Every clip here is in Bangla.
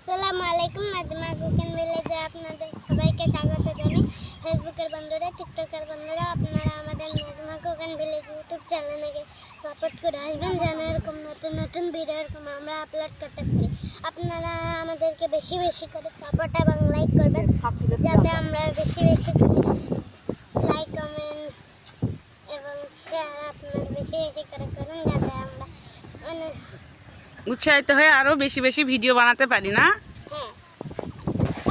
আসসালামু আলাইকুম। নাজমা কুকিং ভিলেজে আপনাদের সবাইকে স্বাগত জানাই। ফেসবুকের বন্ধুরা, টিকটকের বন্ধুরা, আপনারা আমাদের নাজমা কুকিং ভিলেজ ইউটিউব চ্যানেলে সাপোর্ট করে আসবেন, যেন এরকম নতুন নতুন ভিডিও এরকম আমরা আপলোড করতে পারি। আপনারা আমাদেরকে বেশি বেশি করে সাপোর্ট এবং লাইক করবেন, যাতে আমরা বেশি বেশি করে লাইক, কমেন্ট এবং শেয়ার আপনারা বেশি বেশি করে করুন, যাতে আমরা উৎসাহিত হয়ে আরো বেশি বেশি ভিডিও বানাতে পারি না। হ্যাঁ,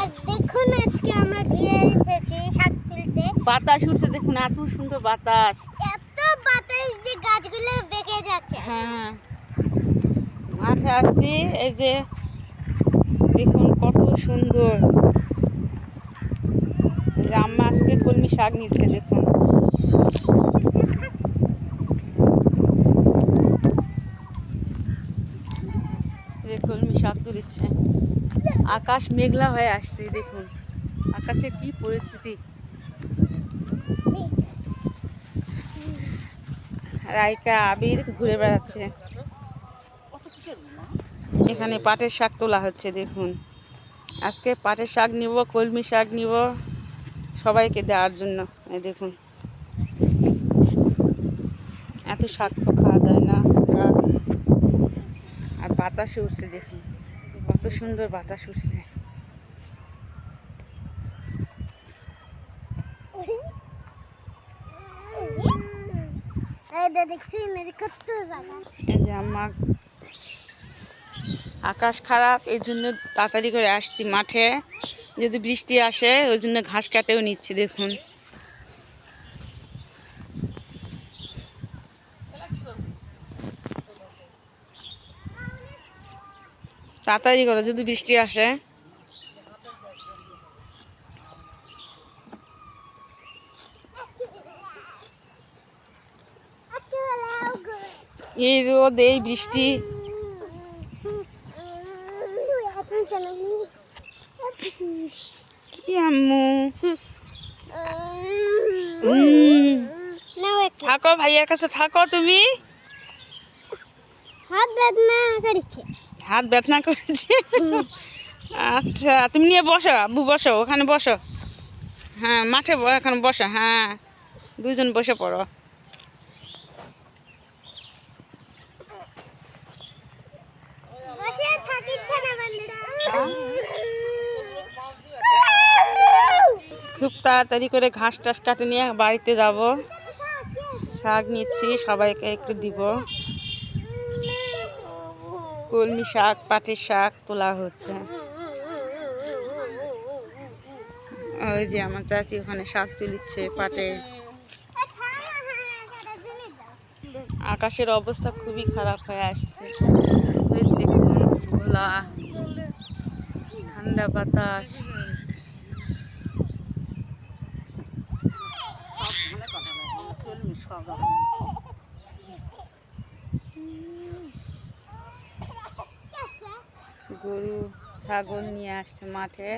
আর দেখুন আজকে আমরা গিয়ে এসেছি শাক তুলতে। বাতাস উঠছে, দেখুন এত সুন্দর বাতাস, এত বাতাস যে গাছগুলো বেঁকে যাচ্ছে। হ্যাঁ মাঠে আসছি, এই যে দেখুন কত সুন্দর। এই যে আম্মা আজকে কলমি শাক নিচ্ছে, দেখুন যে কলমি শাক তুলিচ্ছে। আকাশ মেঘলা হয়ে আসছে, দেখুন আকাশের কি পরিস্থিতি। রাইকা আবির ঘুরে বেড়াচ্ছে। এখানে পাটের শাক তোলা হচ্ছে, দেখুন আজকে পাটের শাক নিব, কলমি শাক নিব সবাইকে দেওয়ার জন্য। এই দেখুন এত শাক তো খাওয়া যায় না, আর বাতাস উঠছে, দেখুন কত সুন্দর বাতাস উঠছে। এই যে আমার আকাশ খারাপ, এই জন্য তাড়াতাড়ি করে আসছি মাঠে, যদি বৃষ্টি আসে ওই জন্য ঘাস কাটেও নিচ্ছি। দেখুন তাড়াতাড়ি করো, যদি বৃষ্টি আসে। এই রোদ, এই বৃষ্টি, কি আম্মু থাকো, ভাইয়ার কাছে থাকো। তুমি হাত বেদনা করেছে, হাত ব্যথা করেছে? আচ্ছা তুমি নিয়ে বসো, আব্বু বসো, ওখানে বসো। হ্যাঁ মাঠে এখানে বসো, হ্যাঁ দুজন বসে পড়ো। খুব তাড়াতাড়ি করে ঘাস টাস কাটে নিয়ে বাড়িতে যাব। শাক নিচ্ছি, সবাইকে একটু দিব। কলমি শাক, পাটের শাক তোলা হচ্ছে। ওই যে আমার চাচি ওখানে শাক তুলিচ্ছে পাটে। আকাশের অবস্থা খুবই খারাপ হয়ে আসছে, ওই দেখুন খোলা ঠান্ডা বাতাস। গরু ছাগল নিয়ে আসছে মাঠে,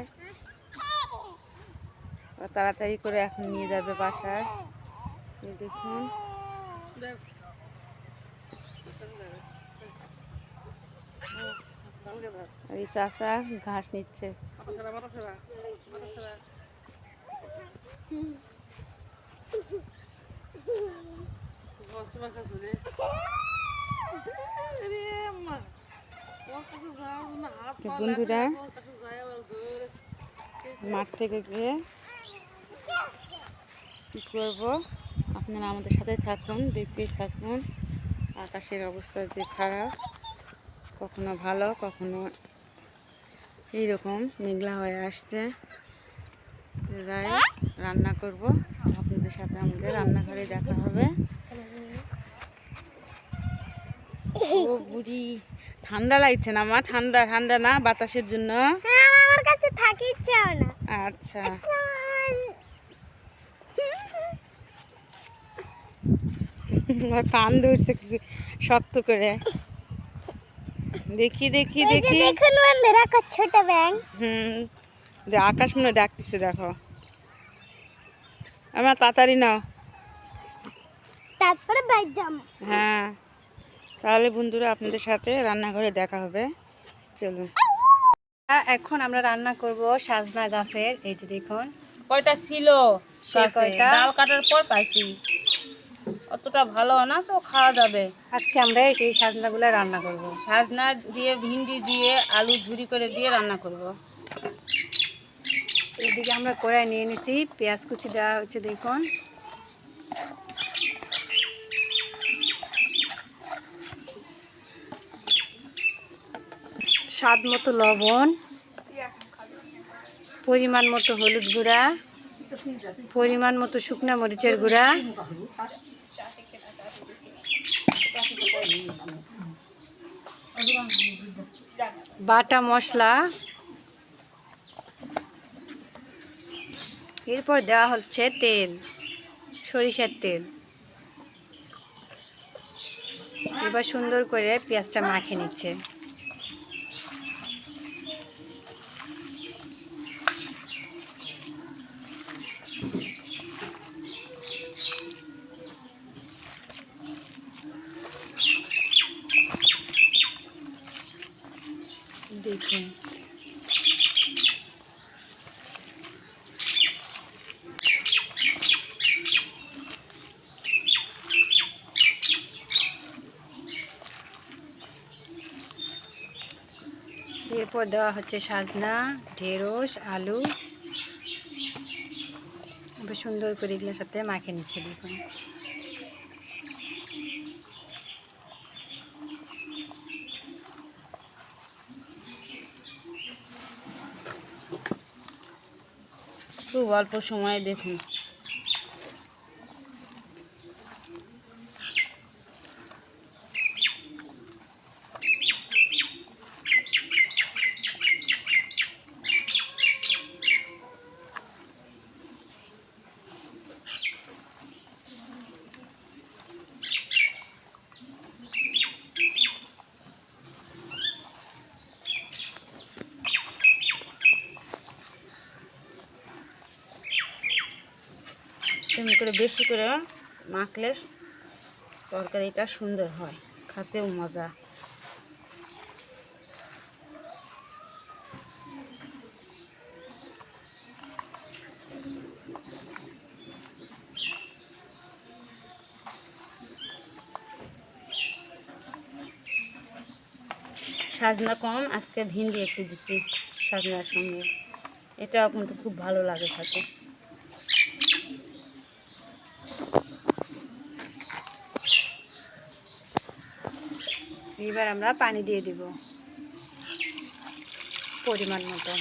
তাড়াতাড়ি করে এখন নিয়ে যাবে বাসায়। দেখুন এই চাচা ঘাস নিচ্ছে। বন্ধুরা মাঠ থেকে গিয়ে কী করবো, আপনারা আমাদের সাথে থাকুন, দেখতেই থাকুন। আকাশের অবস্থা যে খারাপ, কখনো ভালো কখনো এইরকম মেঘলা হয়ে আসছে। তাই রান্না করব, আপনাদের সাথে আমাদের রান্নাঘরে দেখা হবে। ও বুড়ি, ঠান্ডা লাগছে না মা? ঠান্ডা ঠান্ডা না বাতাসের জন্য? আমার কাছে থাকি ইচ্ছে হয় না। আচ্ছা কান ধরছে শক্ত করে। দেখি দেখি দেখি, দেখুন বন্ধুরা, ছোট ব্যাঙ। আকাশ মনে ডাকতেছে, দেখো আমার তাড়াতাড়ি নাও, তারপরে বাইর যাম। হ্যাঁ তাহলে বন্ধুরা আপনাদের সাথে রান্নাঘরে দেখা হবে, চলুন। এখন আমরা রান্না করব সাজনা গাছের, এই যে দেখুন কয়টা ছিল সে গাছে, কয়টা? ডাল কাটার পর পাইছি, অতটা ভালো না তো খাওয়া যাবে। আজকে আমরা সেই সাজনাগুলো রান্না করব। সাজনা দিয়ে ভিন্ডি দিয়ে আলু ঝুরি করে দিয়ে রান্না করব। এদিকে আমরা কড়াই নিয়ে নিছি, পেঁয়াজ কুচি দেওয়া হচ্ছে দেখুন। স্বাদ মতো লবণ, পরিমাণ মতো হলুদ গুঁড়া, পরিমাণ মতো শুকনা মরিচের গুঁড়া, বাটা মশলা, এরপর দেওয়া হচ্ছে তেল, সরিষার তেল। এবার সুন্দর করে পেঁয়াজটা মাখিয়ে নিচ্ছে। দেখুন এরপর দেওয়া হচ্ছে সাজনা, ঢেঁড়স, আলু। এবার সুন্দর করে এগুলোর সাথে মাখিয়ে নিচ্ছে দেখুন। খুব অল্প সময়ে দেখুন তেমনি করে বেশি করে মাখলে তরকারিটা সুন্দর হয়, খেতেও মজা। সাজনা কম, আজকে ভিন্ডি একটু দিচ্ছি সাজনার সঙ্গে, এটাও কিন্তু খুব ভালো লাগে খেতে। এবার আমরা পানি দিয়ে দিব পরিমাণ মতো।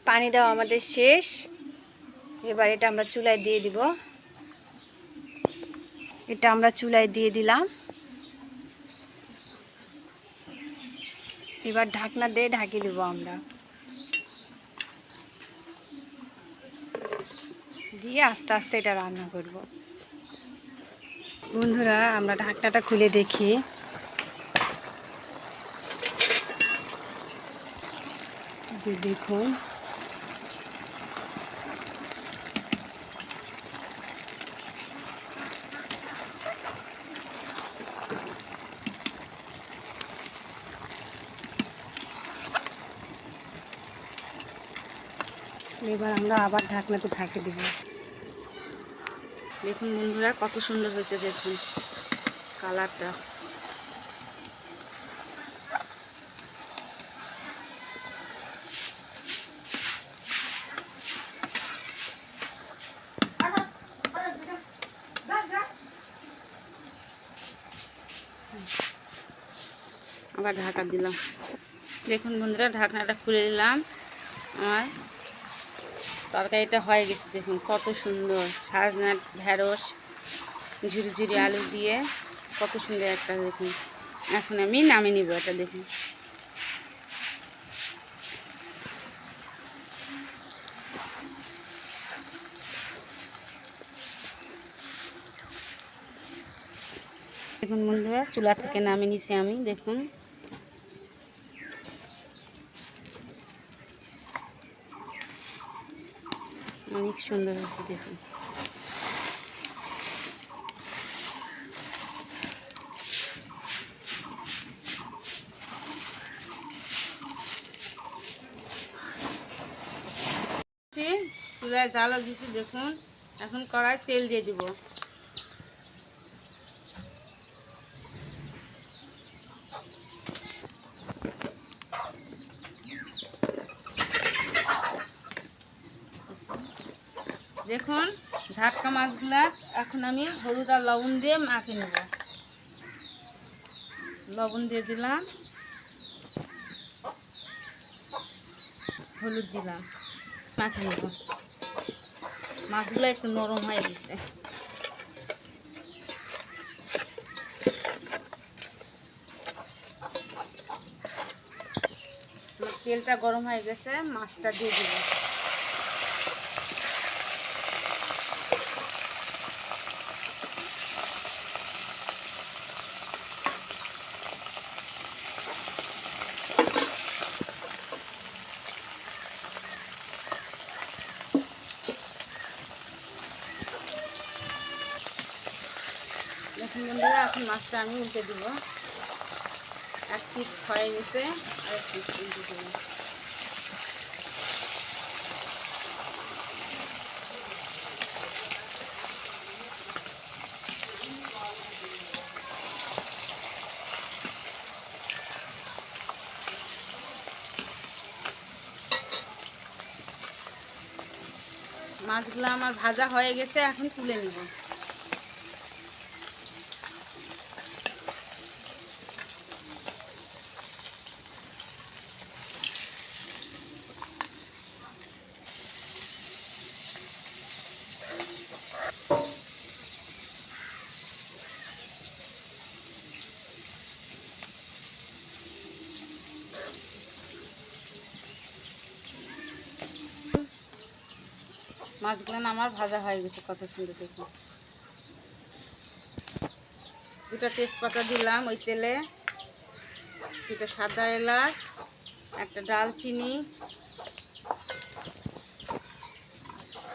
পানি দেওয়া আমাদের শেষ। এবার এটা আমরা চুলায় দিয়ে দিব। এটা আমরা চুলায় দিয়ে দিলাম। এবার ঢাকনা দিয়ে ঢাকিয়ে দেবো আমরা, দিয়ে আস্তে আস্তে এটা রান্না করব। বন্ধুরা আমরা ঢাকনাটা খুলে দেখি, দেখুন এবার আমরা আবার ঢাকনাতে ঢাকে দিব। দেখুন বন্ধুরা কত সুন্দর হয়েছে, দেখুন কালারটা। আবার ঢাকা দিলাম। দেখুন বন্ধুরা ঢাকনাটা খুলে দিলাম, আমার তরকারিটা হয়ে গেছে। দেখুন কত সুন্দর, সাজনা ঢেঁড়স ঝুরি ঝুরি আলু দিয়ে কত সুন্দর একটা। দেখুন এখন আমি নামিয়ে নিব এটা। দেখুন দেখুন বন্ধুরা চুলা থেকে নামিয়ে নিছি আমি। দেখুন অনেক সুন্দর হয়েছে দেখুন। চুলায় জ্বালা দিচ্ছি দেখুন। এখন কড়াই তেল দিয়ে দিব। দেখুন ঝাটকা মাছগুলা এখন আমি হলুদ আর লবণ দিয়ে মাখে নেব। লবণ দিয়ে দিলাম, হলুদ দিলাম, মাখে নেব। মাছগুলো একটু নরম হয়ে গেছে। তেলটা গরম হয়ে গেছে, মাছটা দিয়ে দিব। দেখুন বন্ধুরা, এখন মাছটা আমি উল্টে দিব। এক পিস হয়ে গেছে, আর এক পিস উল্টে দিব। মাছগুলো আমার ভাজা হয়ে গেছে, এখন তুলে নেব। মাছগুলো আমার ভাজা হয়ে গেছে, কত সুন্দর দেখুন। দুটো তেজপাতা দিলাম ওই তেলে, দুটো সাদা এলাচ, একটা ডালচিনি,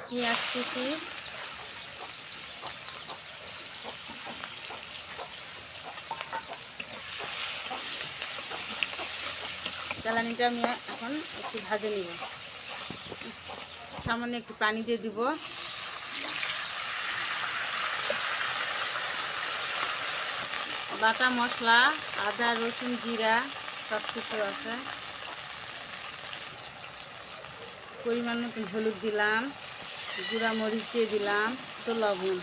পেঁয়াজ কুচি, জ্বালানিটা আমি এখন একটু ভাজে নিব। সামান্য একটু পানি দিয়ে দিব। বাটা মশলা, আদা রসুন জিরা সব কিছু আছে। পরিমাণ মতন হলুদ দিলাম, গুঁড়া মরিচ দিয়ে দিলাম, তো লবণ।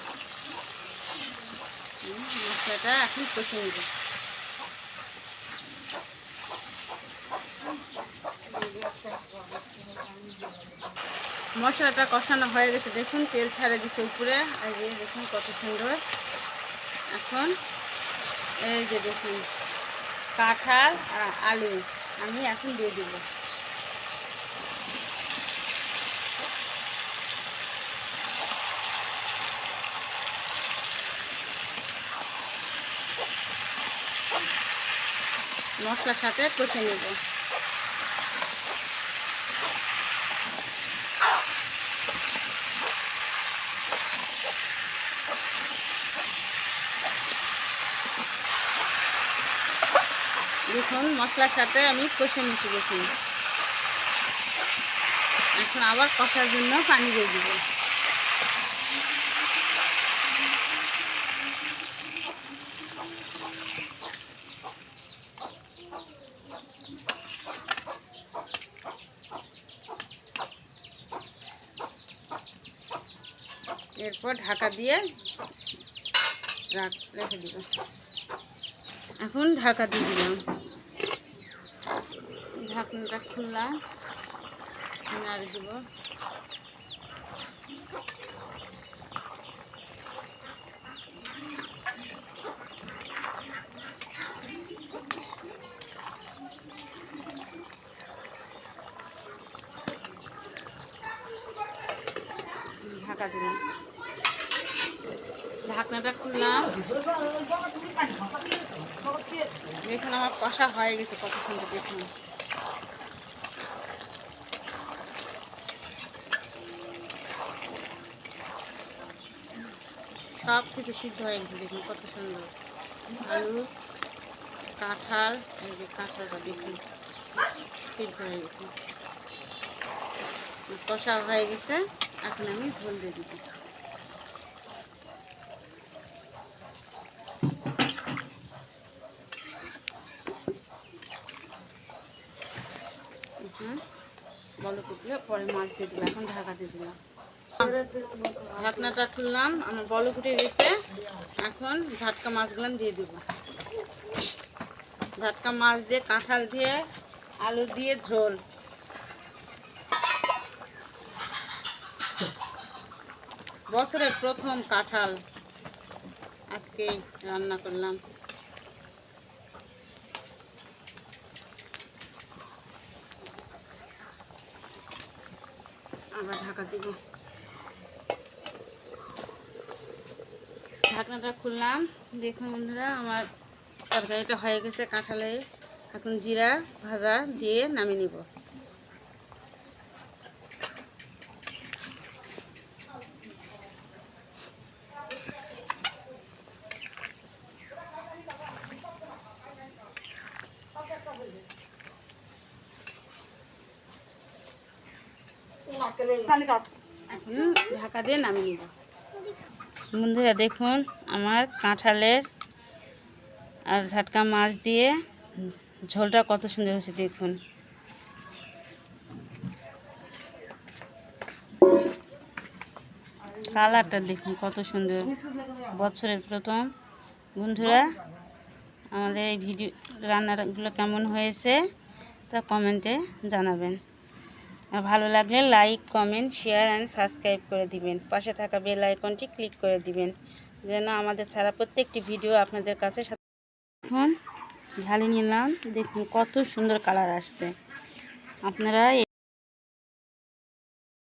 মশলাটা এখন কষে নেব। মশলাটা কষানো হয়ে গেছে দেখুন, তেল ছাড়ে দিচ্ছে উপরে। আর এই দেখুন কত সুন্দর। এখন এই যে দেখুন কাঁঠাল আর আলু আমি এখন দিয়ে দিব। মশলার সাথে কষে নেব। দেখুন মশলার সাথে আমি কষে নিচ্ছি দেখুন। এখন আবার কষার জন্য পানি দিয়ে দিব। এরপর ঢাকা দিয়ে রেখে দিব। এখন ঢাকা দিয়ে দিলাম, ঢাকনাটা খুললাম, নাড়ে দিব। ঢাকা দিলাম, ঢাকনাটা খুললাম। দেখুন আমার কষা হয়ে গেছে, কত সুন্দর দেখুন। সব কিছু সিদ্ধ হয়ে গেছে, দেখুন কত সুন্দর। আলু, কাঁঠাল, এই যে কাঁঠালটা দেখুন সিদ্ধ হয়ে গেছে, কষা হয়ে গেছে। এখন আমি ঝোল দিয়ে দিব। বলো ফুটলে পরে মাছ দিয়ে দিলাম, এখন ঢাকা দিয়ে দিলাম। ঢাকনাটা খুললাম, আমার বলো ফুটে গেছে। এখন ঝাটকা মাছগুলো দিয়ে দিব। ঝাটকা মাছ দিয়ে, কাঁঠাল দিয়ে, আলু দিয়ে ঝোল। বছরের প্রথম কাঁঠাল আজকে রান্না করলাম। আবার ঢাকা দিব। ঢাকনাটা খুললাম, দেখুন বন্ধুরা আমার তরকারিটা হয়ে গেছে কাঁঠালে। এখন জিরা ভাজা দিয়ে নামিয়ে নিব। এখন ঢাকা দিয়ে নামিয়ে নিব। বন্ধুরা দেখুন আমার কাঁঠালের আর ঝাটকা মাছ দিয়ে ঝোলটা কত সুন্দর হয়েছে দেখুন। কালারটা দেখুন কত সুন্দর, বছরের প্রথম। বন্ধুরা আমাদের এই ভিডিও রান্নাগুলো কেমন হয়েছে তা কমেন্টে জানাবেন। আর ভালো লাগলে like, comment, share and subscribe করে দিবেন। পাশে থাকা বেল আইকনটি ক্লিক করে দিবেন যেন আমাদের ছাড়া প্রত্যেকটি ভিডিও আপনাদের কাছে। এখন ঢালি নিলাম, দেখুন কত সুন্দর কালার আসছে। আপনারা